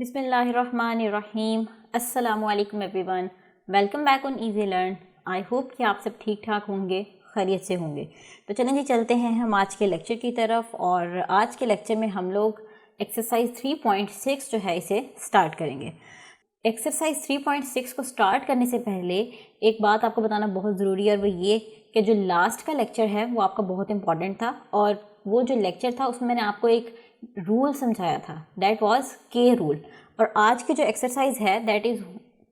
बिस्मिल्लाहिर्रहमानिर्रहीम। अस्सलामु अलैकुम everyone, welcome back on easy learn. I hope कि आप सब ठीक ठाक होंगे, खैरियत से होंगे। तो चलें जी, चलते हैं हम आज के लेक्चर की तरफ। और आज के लेक्चर में हम लोग एक्सरसाइज 3.6 जो है इसे स्टार्ट करेंगे। एक्सरसाइज 3.6 को स्टार्ट करने से पहले एक बात आपको बताना बहुत ज़रूरी है, और वो ये कि जो लास्ट का लेक्चर है वो आपका बहुत इंपॉर्टेंट था। और वो जो लेक्चर था उसमें मैंने आपको एक रूल समझाया था, दैट वाज के रूल। और आज की जो एक्सरसाइज है दैट इज़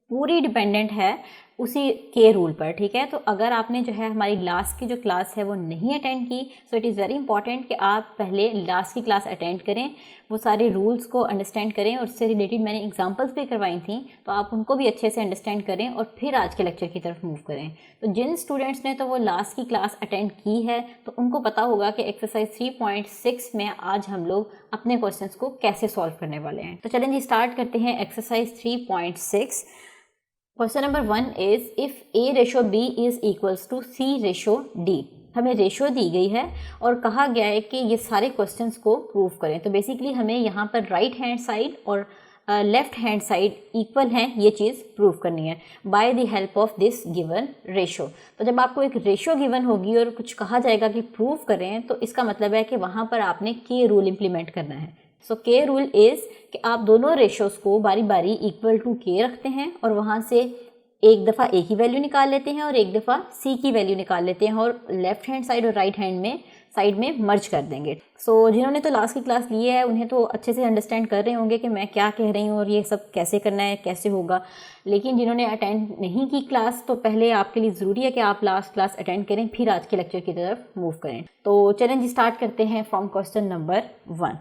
पूरी डिपेंडेंट है उसी के रूल पर, ठीक है। तो अगर आपने जो है हमारी लास्ट की जो क्लास है वो नहीं अटेंड की, so it is very important कि आप पहले लास्ट की क्लास अटेंड करें, वो सारे रूल्स को अंडरस्टैंड करें, और उससे रिलेटेड मैंने एग्जांपल्स भी करवाई थी, तो आप उनको भी अच्छे से अंडरस्टैंड करें और फिर आज के लेक्चर की तरफ मूव करें। तो जिन स्टूडेंट्स ने तो वो लास्ट की क्लास अटेंड की है तो उनको पता होगा कि एक्सरसाइज 3.6 में आज हम लोग अपने क्वेश्चंस को कैसे सॉल्व करने वाले हैं। तो चलें जी, स्टार्ट करते हैं exercise 3.6। Question number 1 is if A ratio B is equals to C ratio D. हमें रेशो दी गई है और कहा गया है कि ये सारे क्वेश्चंस को प्रूव करें। तो बेसिकली हमें यहाँ पर राइट हैंड साइड और लेफ्ट हैंड साइड इक्वल हैं, ये चीज़ प्रूव करनी है by the help of this given ratio. तो जब आपको एक रेशो गिवन होगी और कुछ कहा जाएगा कि प्रूव करें, तो इसका मतलब है कि वहाँ पर आपने के रूल इम्प्लीमेंट करना है। सो के रूल इज़ कि आप दोनों रेशोज़ को बारी बारी इक्वल टू के रखते हैं और वहाँ से एक दफ़ा ए की वैल्यू निकाल लेते हैं और एक दफ़ा सी की वैल्यू निकाल लेते हैं, और लेफ्ट हैंड साइड और राइट हैंड में साइड में मर्ज कर देंगे। सो जिन्होंने तो लास्ट की क्लास ली है उन्हें तो अच्छे से अंडरस्टैंड कर रहे होंगे कि मैं क्या कह रही हूँ और ये सब कैसे करना है, कैसे होगा। लेकिन जिन्होंने अटेंड नहीं की क्लास, तो पहले आपके लिए ज़रूरी है कि आप लास्ट क्लास अटेंड करें, फिर आज के लेक्चर की तरफ मूव करें। तो चलें जी, स्टार्ट करते हैं from question number 1।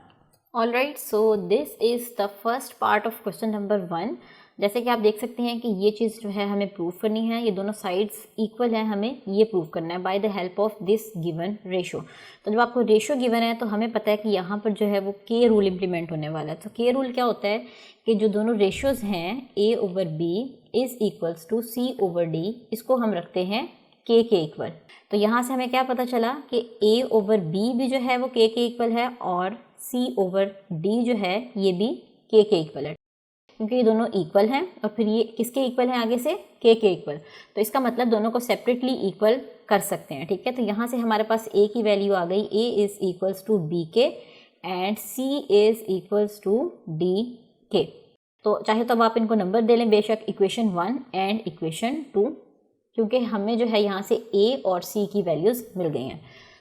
All right, so this is the first part of question number 1। जैसे कि आप देख सकते हैं कि ये चीज़ जो है हमें प्रूव करनी है, ये दोनों साइड्स इक्वल हैं, हमें ये प्रूव करना है by the help of this given ratio. तो जब आपको रेशो गिवन है तो हमें पता है कि यहाँ पर जो है वो के रूल इम्प्लीमेंट होने वाला है। तो के रूल क्या होता है कि जो दोनों रेशोज़ हैं A over B is equals to C over D, इसको हम रखते हैं के इक्वल। तो यहाँ से हमें क्या पता चला कि ए ओवर बी भी जो है वो के इक्वल है और सी ओवर डी जो है ये भी के इक्वल है, क्योंकि ये दोनों इक्वल हैं। और फिर ये किसके इक्वल हैं आगे से, के इक्वल। तो इसका मतलब दोनों को सेपरेटली इक्वल कर सकते हैं, ठीक है। तो यहाँ से हमारे पास ए की वैल्यू आ गई, A is equals to B के and C is equals to D K. तो चाहे तो अब आप इनको नंबर दे लें बेशक, इक्वेशन 1 एंड इक्वेशन 2, क्योंकि हमें जो है यहाँ से ए और सी की वैल्यूज़ मिल गई हैं।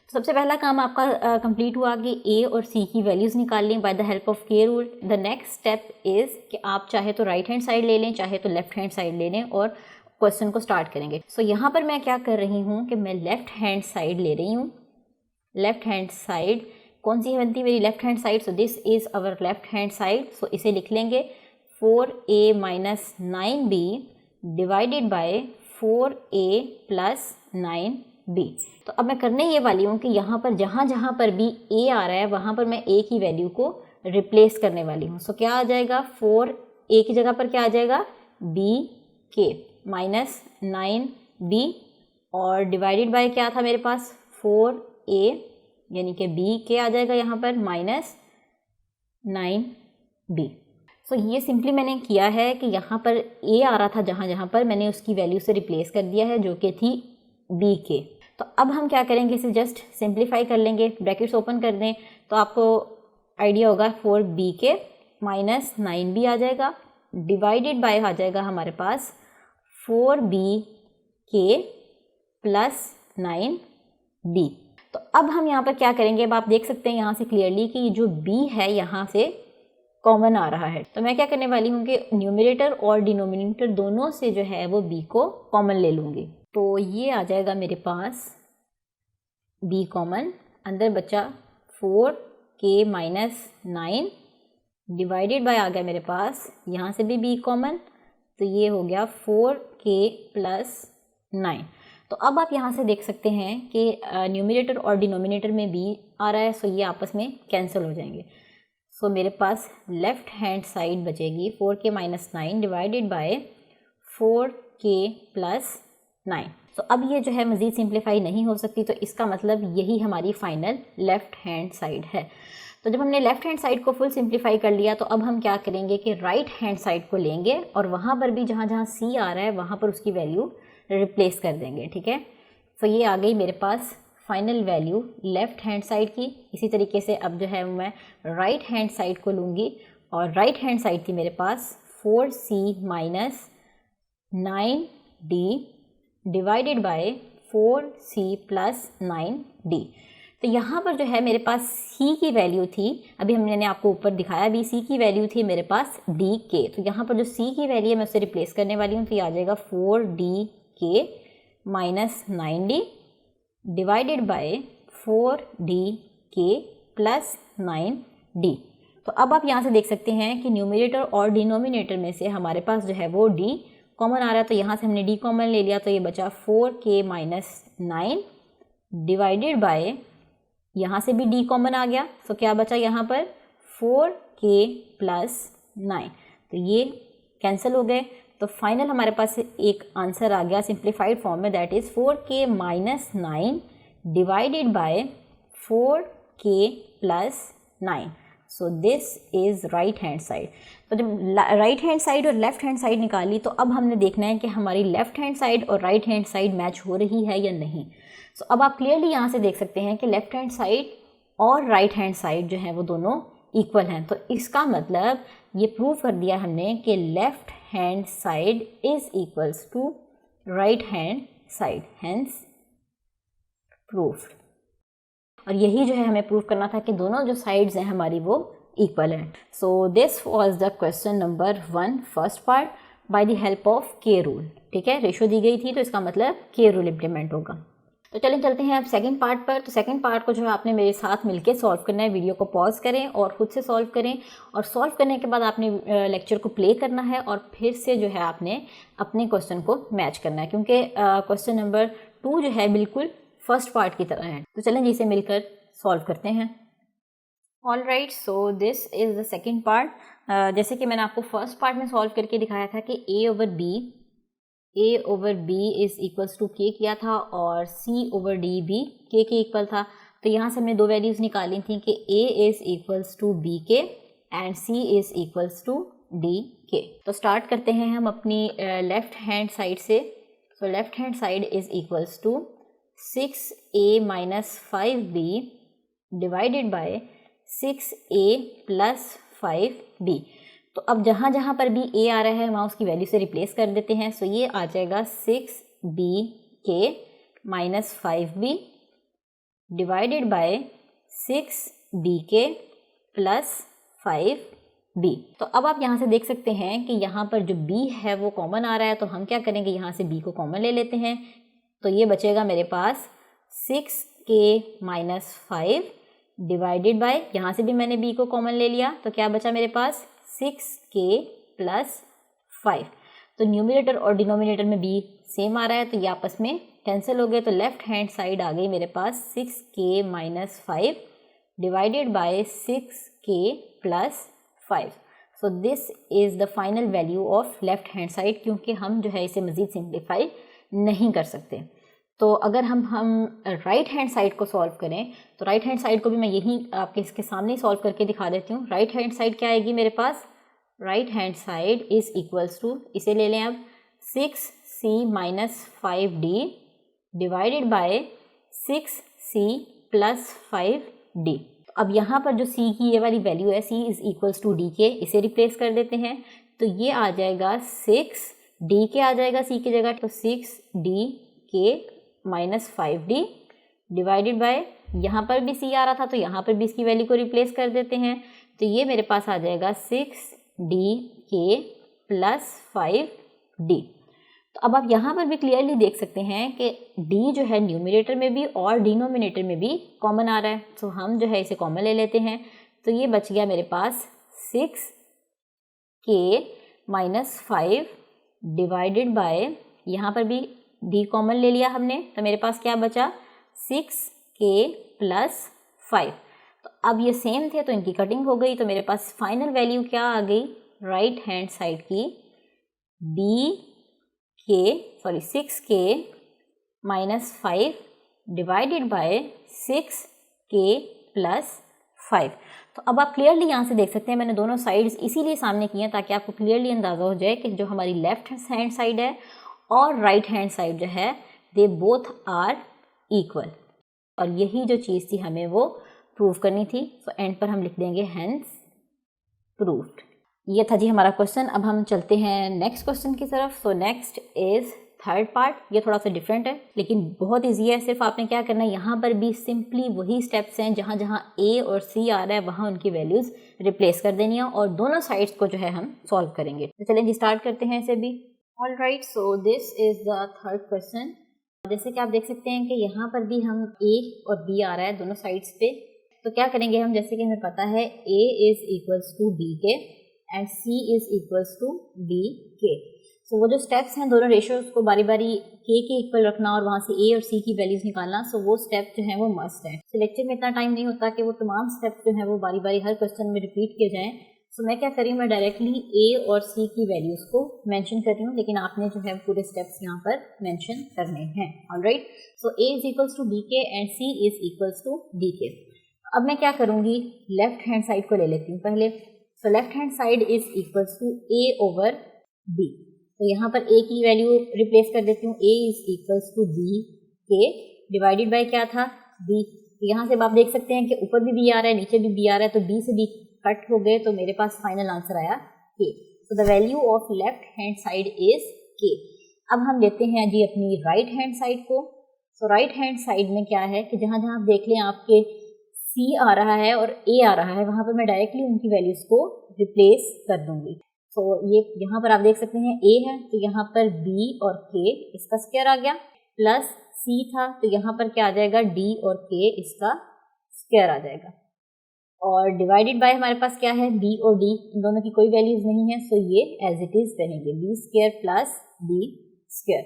तो सबसे पहला काम आपका कंप्लीट हुआ कि ए और सी की वैल्यूज़ निकाल लें बाय द हेल्प ऑफ के rule. The next step is कि आप चाहे तो राइट हैंड साइड ले लें, चाहे तो लेफ्ट हैंड साइड ले लें, और क्वेश्चन को स्टार्ट करेंगे। सो यहाँ पर मैं क्या कर रही हूँ कि मैं लेफ्ट हैंड साइड ले रही हूँ। लेफ्ट हैंड साइड कौन सी है बनती है मेरी left hand side? So this is our left hand side. So इसे लिख लेंगे 4a minus 9b divided by 4a plus 9b। तो अब मैं करने ये वाली हूँ कि यहाँ पर जहाँ पर भी a आ रहा है वहाँ पर मैं a की वैल्यू को रिप्लेस करने वाली हूँ। सो क्या आ जाएगा, 4a की जगह पर क्या आ जाएगा, b के माइनस 9b, और डिवाइडेड बाय क्या था मेरे पास, 4a, यानी कि b के आ जाएगा यहाँ पर माइनस 9b। सो ये सिंपली मैंने किया है कि यहाँ पर a आ रहा था जहाँ पर, मैंने उसकी वैल्यू से रिप्लेस कर दिया है जो कि थी b के। तो अब हम क्या करेंगे, इसे जस्ट सिंप्लीफाई कर लेंगे, ब्रैकेट्स ओपन कर दें तो आपको आइडिया होगा, 4b के माइनस 9b आ जाएगा, डिवाइडेड बाय आ जाएगा हमारे पास 4b के प्लस 9b। तो अब हम यहाँ पर क्या करेंगे, अब आप देख सकते हैं यहाँ से क्लियरली कि जो b है यहाँ से कॉमन आ रहा है। तो मैं क्या करने वाली हूँ कि न्यूमरेटर और डिनोमिनेटर दोनों से जो है वो b को कॉमन ले लूँगी। तो ये आ जाएगा मेरे पास b कॉमन, अंदर बचा 4k माइनस 9 डिवाइडेड बाय आ गया मेरे पास यहाँ से भी b कॉमन, तो ये हो गया 4k प्लस 9। तो अब आप यहाँ से देख सकते हैं कि न्यूमरेटर और डिनोमिनेटर में b आ रहा है, सो ये आपस में कैंसिल हो जाएंगे। सो मेरे पास लेफ्ट हैंड साइड बचेगी 4k minus 9 divided by 4k plus 9। तो अब ये जो है मज़ीद सिंप्लीफाई नहीं हो सकती, तो इसका मतलब यही हमारी फाइनल लेफ़्ट हैंड साइड है। तो जब हमने लेफ़्ट हैंड साइड को फुल सिंप्लीफाई कर लिया तो अब हम क्या करेंगे कि राइट हैंड साइड को लेंगे और वहाँ पर भी जहाँ जहाँ सी आ रहा है वहाँ पर उसकी वैल्यू रिप्लेस कर देंगे, ठीक है। तो ये आ गई मेरे पास final value left hand side की। इसी तरीके से अब जो है मैं राइट हैंड साइड को लूँगी और राइट हैंड साइड थी मेरे पास 4c minus 9d divided by 4c plus 9d। तो यहाँ पर जो है मेरे पास c की वैल्यू थी, अभी मैंने आपको ऊपर दिखाया भी, c की वैल्यू थी मेरे पास dk। तो यहाँ पर जो c की वैल्यू है मैं उससे रिप्लेस करने वाली हूँ, तो ये आ जाएगा 4dk minus 9d divided by 4dk plus 9d। तो अब आप यहाँ से देख सकते हैं कि न्यूमरेटर और डिनोमिनेटर में से हमारे पास जो है वो d कॉमन आ रहा है, तो यहाँ से हमने d कॉमन ले लिया, तो ये बचा 4k माइनस 9 डिवाइडेड बाय, यहाँ से भी d कॉमन आ गया, तो क्या बचा यहाँ पर 4k प्लस 9। तो ये कैंसिल हो गए, तो फाइनल हमारे पास एक आंसर आ गया सिंप्लीफाइड फॉर्म में, that is 4k minus 9 divided by 4k plus 9। So this is right hand side. तो जब राइट हैंड साइड और लेफ़्ट हैंड साइड निकाली तो अब हमने देखना है कि हमारी लेफ़्ट हैंड साइड और राइट हैंड साइड मैच हो रही है या नहीं। सो अब आप क्लियरली यहाँ से देख सकते हैं कि लेफ़्ट हैंड साइड और राइट हैंड साइड जो है वो दोनों इक्वल हैं। तो इसका मतलब ये प्रूव कर दिया हमने कि left hand side is equals to right hand side, hence proof. और यही जो है हमें प्रूव करना था कि दोनों जो साइड्स हैं हमारी वो इक्वल हैं। So this was the question number 1 first part by the help of के रूल, ठीक है। रेशो दी गई थी तो इसका मतलब के रूल इम्प्लीमेंट होगा। तो चलें चलते हैं अब सेकंड पार्ट पर। तो सेकंड पार्ट को जो है आपने मेरे साथ मिलके सॉल्व करना है। वीडियो को पॉज करें और खुद से सॉल्व करें, और सॉल्व करने के बाद आपने लेक्चर को प्ले करना है और फिर से जो है आपने अपने क्वेश्चन को मैच करना है, क्योंकि क्वेश्चन नंबर 2 जो है बिल्कुल फर्स्ट पार्ट की तरह है। तो चलें जिसे मिलकर सॉल्व करते हैं। All right, so this is the second part. जैसे कि मैंने आपको फर्स्ट पार्ट में सॉल्व करके दिखाया था कि a over b is equals to k किया था और c ओवर d भी k के इक्वल था। तो यहाँ से हमने दो वैल्यूज़ निकाली थी कि a is equals to b K and c is equals to d K. तो स्टार्ट करते हैं हम अपनी लेफ़्ट हैंड साइड से। So left hand side is equals to 6a minus 5b divided by 6a plus 5b। तो अब जहाँ जहाँ पर भी a आ रहा है वहाँ उसकी वैल्यू से रिप्लेस कर देते हैं। सो ये आ जाएगा 6bk minus 5b divided bye 6bk plus 5b। तो अब आप यहाँ से देख सकते हैं कि यहाँ पर जो b है वो कॉमन आ रहा है, तो हम क्या करेंगे, यहाँ से b को कॉमन ले लेते हैं। तो ये बचेगा मेरे पास 6k माइनस 5 डिवाइडेड बाय, यहाँ से भी मैंने b को कॉमन ले लिया, तो क्या बचा मेरे पास 6k प्लस 5। तो न्यूमरेटर और डिनोमिनेटर में b सेम आ रहा है, तो ये आपस में कैंसिल हो गए। तो लेफ्ट हैंड साइड आ गई मेरे पास 6k minus 5 divided by 6k plus 5। So this is the final value of left hand side, क्योंकि हम जो है इसे मज़ीद सिंप्लीफाई नहीं कर सकते। तो अगर हम राइट हैंड साइड को सॉल्व करें तो राइट हैंड साइड को भी मैं यहीं आपके इसके सामने सॉल्व करके दिखा देती हूँ। राइट हैंड साइड क्या आएगी मेरे पास, right hand side is equals to, इसे ले लें अब 6c minus 5d divided by 6c plus 5d। अब यहाँ पर जो c की ये वाली वैल्यू है c is equals to d K, इसे रिप्लेस कर देते हैं। तो ये आ जाएगा 6d के आ जाएगा c की जगह, तो 6d minus 5d divided by, यहाँ पर भी c आ रहा था तो यहाँ पर भी इसकी वैल्यू को रिप्लेस कर देते हैं। तो ये मेरे पास आ जाएगा 6dk प्लस 5d। तो अब आप यहाँ पर भी क्लियरली देख सकते हैं कि d जो है न्यूमरेटर में भी और डिनोमिनेटर में भी कॉमन आ रहा है, तो हम जो है इसे कॉमन ले लेते हैं। तो ये बच गया मेरे पास 6k माइनस 5 डिवाइडेड बाय, यहाँ पर भी d कॉमन ले लिया हमने, तो मेरे पास क्या बचा 6k प्लस 5। तो अब ये सेम थे तो इनकी कटिंग हो गई, तो मेरे पास फाइनल वैल्यू क्या आ गई राइट हैंड साइड की, 6k minus 5 divided by 6k plus 5। तो अब आप क्लियरली यहाँ से देख सकते हैं, मैंने दोनों साइड्स इसीलिए सामने किए हैं ताकि आपको क्लियरली अंदाज़ा हो जाए कि जो हमारी लेफ्ट हैंड साइड है और राइट हैंड साइड जो है दे बोथ आर इक्वल। और यही जो चीज़ थी हमें वो प्रूव करनी थी। सो एंड पर हम लिख देंगे हेंस प्रूव्ड। ये था जी हमारा क्वेश्चन। अब हम चलते हैं नेक्स्ट क्वेश्चन की तरफ। So next is third part. ये थोड़ा सा डिफरेंट है लेकिन बहुत ईजी है। सिर्फ आपने क्या करना है, यहाँ पर भी सिंपली वही स्टेप्स हैं जहाँ जहाँ ए और सी आ रहा है वहाँ उनकी वैल्यूज़ रिप्लेस कर देनी है और दोनों साइड्स को जो है हम सॉल्व करेंगे। तो चलें जी स्टार्ट करते हैं इसे भी। All right, so this is the third question. जैसे कि आप देख सकते हैं कि यहाँ पर भी हम ए और बी आ रहा है दोनों साइड्स पे। तो क्या करेंगे हम, जैसे कि हमें पता है A is equals to B के and C is equals to D K. So वो जो स्टेप्स हैं दोनों रेशियोज को बारी बारी के इक्वल रखना और वहाँ से ए और सी की वैल्यूज़ निकालना, सो वो स्टेप जो है वो मस्ट है। सो लेक्चर में इतना टाइम नहीं होता कि वो तमाम स्टेप्स जो हैं वो बारी बारी हर क्वेश्चन में रिपीट किए जाएँ। सो मैं क्या कर रही हूँ, मैं डायरेक्टली ए और सी की वैल्यूज़ को मेंशन कर रही हूँ, लेकिन आपने जो है पूरे स्टेप्स यहाँ पर मेंशन करने हैं। Alright, so A is equals to B के and C is equals to D K. अब मैं क्या करूँगी, लेफ्ट हैंड साइड को ले लेती हूँ पहले। So left hand side is equals to A over B. तो यहाँ पर ए की वैल्यू रिप्लेस कर देती हूँ, ए इज इक्वल्स टू बी के डिवाइडेड बाय क्या था, बी। यहाँ से आप देख सकते हैं कि ऊपर भी बी आ रहा है नीचे भी बी आ रहा है, तो बी से बी कट हो गए तो मेरे पास फाइनल आंसर आया के। So the value of left hand side is के। अब हम लेते हैं जी अपनी राइट हैंड साइड को। सो राइट हैंड साइड में क्या है कि जहाँ जहाँ आप देख लें आपके सी आ रहा है और ए आ रहा है, वहाँ पर मैं डायरेक्टली उनकी वैल्यूज़ को रिप्लेस कर दूंगी। सो ये यहाँ पर आप देख सकते हैं ए है तो यहाँ पर बी और के इसका स्क्वायर आ गया, प्लस सी था तो यहाँ पर क्या आ जाएगा, डी और के इसका स्क्वायर आ जाएगा। और डिवाइडेड बाय हमारे पास क्या है, बी और डी, इन दोनों की कोई वैल्यूज नहीं है, सो ये एज इट इज रहेंगे, B square plus D square.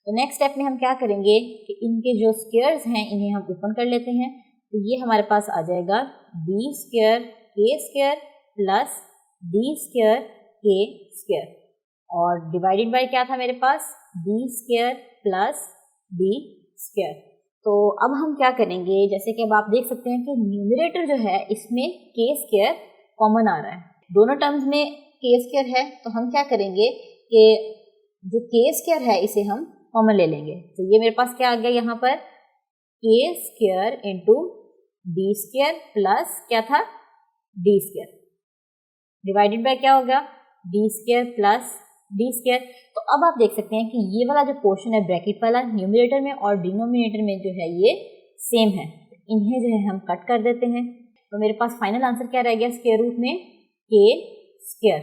तो नेक्स्ट स्टेप में हम क्या करेंगे कि इनके जो स्क्वायर्स हैं इन्हें हम ओपन कर लेते हैं। तो ये हमारे पास आ जाएगा b square k square plus D square k square, और डिवाइडेड बाय क्या था मेरे पास, b square plus D square. तो अब हम क्या करेंगे, जैसे कि अब आप देख सकते हैं कि न्यूमरेटर जो है इसमें के स्क्वायर कॉमन आ रहा है, दोनों टर्म्स में के स्क्वायर है। तो हम क्या करेंगे कि जो के स्क्वायर है इसे हम कॉमन ले लेंगे। तो ये मेरे पास क्या आ गया यहाँ पर, के square into D square plus क्या था, डी स्क्वायर, डिवाइडेड बाय क्या होगा, D square plus D square. तो अब आप देख सकते हैं कि ये वाला जो पोर्शन है ब्रैकेट वाला, न्यूमरेटर में और डिनोमिनेटर में जो है ये सेम है, इन्हें जो है हम कट कर देते हैं। तो मेरे पास फाइनल आंसर क्या रह गया स्क्वायर रूट में, के स्क्वायर।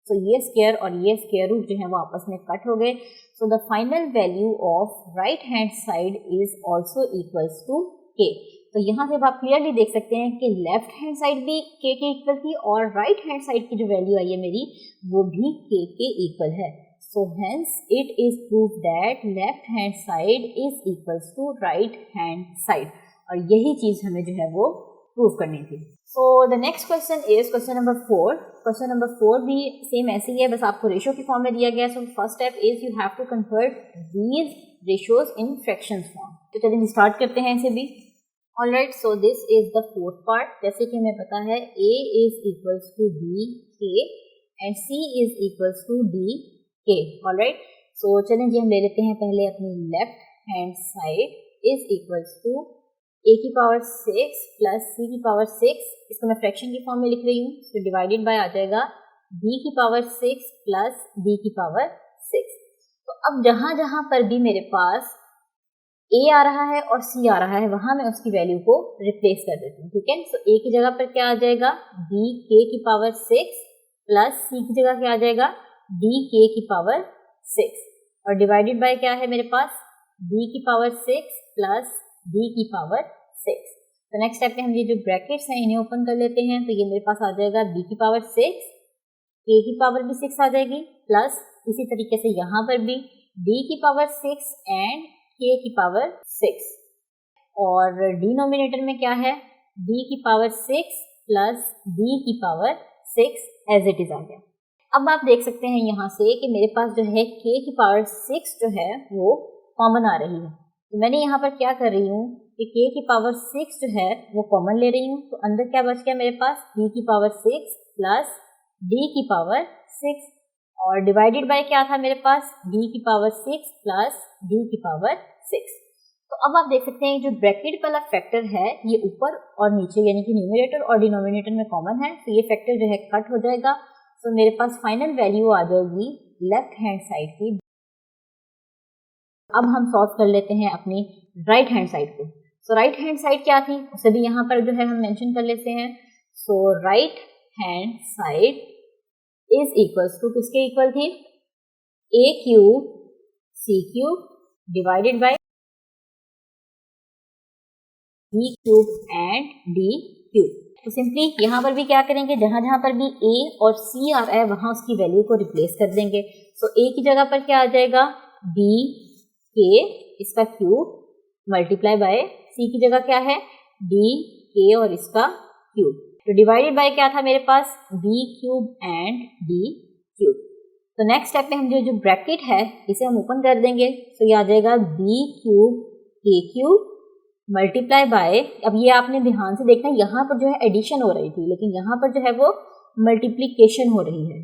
सो ये स्क्वायर और ये स्क्वायर रूट जो है वो आपस में कट हो गए। So the final value of right hand side is also equals to K. तो यहाँ से आप क्लियरली देख सकते हैं कि लेफ्ट हैंड साइड भी के इक्वल थी और राइट हैंड साइड की जो वैल्यू आई है मेरी वो भी के इक्वल है। So hence it is prove that left hand side is equals to right hand side, और यही चीज हमें जो है वो प्रूव करनी थी। So the next question is question number 4। Question number 4 भी सेम ऐसे ही है, बस आपको रेशियो के फॉर्म में दिया गया है। So first step is you have to convert these ratios in fractions form. तो चलिए स्टार्ट करते हैं इसे भी। Alright, so this is the fourth part. जैसे कि हमें पता है a is equals to B के and c is equals to D k. Alright, so चलें जी हम ले लेते हैं पहले अपनी left hand side is equals to a की पावर 6 प्लस c की पावर 6, इसको मैं फ्रैक्शन की फॉर्म में लिख रही हूँ। सो डिवाइडेड बाय आ जाएगा b की पावर 6 प्लस d की पावर 6। तो अब जहाँ जहाँ पर भी मेरे पास a आ रहा है और c आ रहा है वहां मैं उसकी वैल्यू को रिप्लेस कर देती हूँ, ठीक है। सो a की जगह पर क्या आ जाएगा, b k की पावर 6 प्लस c की जगह क्या आ जाएगा, d k की पावर 6, और डिवाइडेड बाय क्या है मेरे पास, b की पावर 6 प्लस d की पावर 6। तो नेक्स्ट स्टेप में हम ये जो ब्रैकेट्स हैं इन्हें ओपन कर लेते हैं। तो ये मेरे पास आ जाएगा b की पावर 6, k की पावर भी 6 आ जाएगी, प्लस इसी तरीके से यहाँ पर भी d की पावर 6 एंड k की पावर 6, और डिनोमिनेटर में क्या है, d की पावर 6 प्लस d की पावर 6 एज इट इज आ गया। अब आप देख सकते हैं यहाँ से कि मेरे पास जो है k की पावर 6 जो है वो कॉमन आ रही है। तो मैंने यहाँ पर क्या कर रही हूँ, कि k की पावर 6 जो है वो कॉमन ले रही हूँ, तो अंदर क्या बच गया मेरे पास, d की पावर 6 प्लस d की पावर 6, और डिवाइडेड बाय क्या था मेरे पास, d की पावर 6 प्लस d की पावर 6। तो अब आप देख सकते हैं जो ब्रैकेट वाला फैक्टर है ये ऊपर और नीचे यानी कि न्यूमरेटर और डिनोमिनेटर में कॉमन है, तो ये फैक्टर जो है कट हो जाएगा। तो मेरे पास फाइनल वैल्यू आ जाएगी लेफ्ट हैंड साइड की। अब हम सॉल्व कर लेते हैं अपनी राइट हैंड साइड को। सो राइट हैंड साइड क्या थी उसे भी यहाँ पर जो है हम मेंशन कर लेते हैं। So right hand side is equals to, किसके इक्वल थी, a cube c cube divided by b cube and d cube. तो सिंपली यहाँ पर भी क्या करेंगे, जहाँ जहाँ पर भी a और c आ रहा है वहाँ उसकी वैल्यू को रिप्लेस कर देंगे। सो a की जगह पर क्या आ जाएगा, b k इसका क्यूब मल्टीप्लाई बाय c की जगह क्या है, d k और इसका क्यूब। तो डिवाइडेड बाय क्या था मेरे पास, b cube and d cube. तो नेक्स्ट स्टेप में हम जो ब्रैकेट है इसे हम ओपन कर देंगे, तो ये आ जाएगा b cube k cube multiply by, अब ये आपने ध्यान से देखना यहाँ पर जो है एडिशन हो रही थी लेकिन यहाँ पर जो है वो मल्टीप्लिकेशन हो रही है,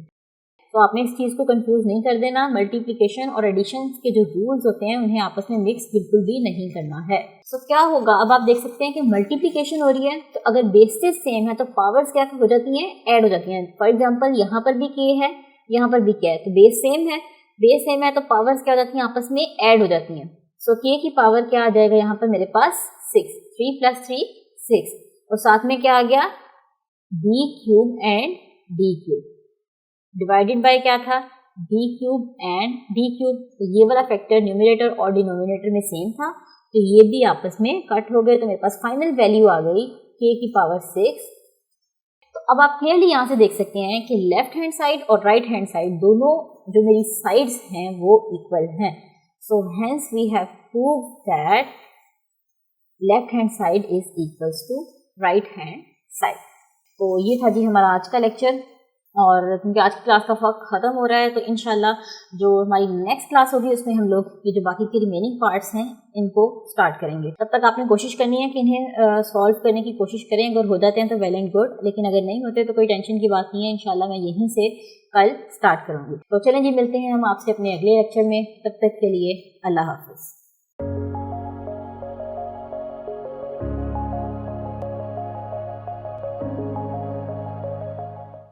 तो आपने इस चीज़ को कंफ्यूज नहीं कर देना। मल्टीप्लिकेशन और एडिशन के जो रूल्स होते हैं उन्हें आपस में मिक्स बिल्कुल भी नहीं करना है। सो क्या होगा, अब आप देख सकते हैं कि मल्टीप्लिकेशन हो रही है, तो अगर बेसेस सेम है तो पावर्स क्या हो जाती हैं, ऐड हो जाती हैं। फॉर एग्जांपल यहाँ पर भी k है, यहाँ पर भी k है, तो बेस सेम है तो पावर्स क्या हो जाती हैं, आपस में ऐड हो जाती हैं। सो k की पावर क्या आ जाएगा यहाँ पर मेरे पास 6, 3 + 3 6, और साथ में क्या आ गया, d cube and d cube divided by क्या था, d cube and d cube. तो ये वाला फैक्टर न्यूमरेटर और डिनोमिनेटर में सेम था, तो ये भी आपस में कट हो गए, तो मेरे पास फाइनल वैल्यू आ गई k की पावर 6। तो अब आप क्लियरली यहाँ से देख सकते हैं कि लेफ्ट हैंड साइड और राइट हैंड साइड दोनों जो मेरी साइड्स हैं वो इक्वल हैं। So hence we have proved that left hand side is equals to right hand side. तो ये था जी हमारा आज का लेक्चर, और क्योंकि आज की क्लास का वक्त ख़त्म हो रहा है तो इंशाल्लाह जो हमारी नेक्स्ट क्लास होगी उसमें हम लोग ये जो बाकी के रिमेनिंग पार्ट्स हैं इनको स्टार्ट करेंगे। तब तक आपने कोशिश करनी है कि इन्हें सॉल्व करने की कोशिश करें, अगर हो जाते हैं तो वेल एंड गुड, लेकिन अगर नहीं होते तो कोई टेंशन की बात नहीं है, इंशाल्लाह मैं यहीं से कल स्टार्ट करूँगी। तो चलें जी, मिलते हैं हम आपसे अपने अगले लेक्चर में, तब तक के लिए अल्लाह हाफिज़।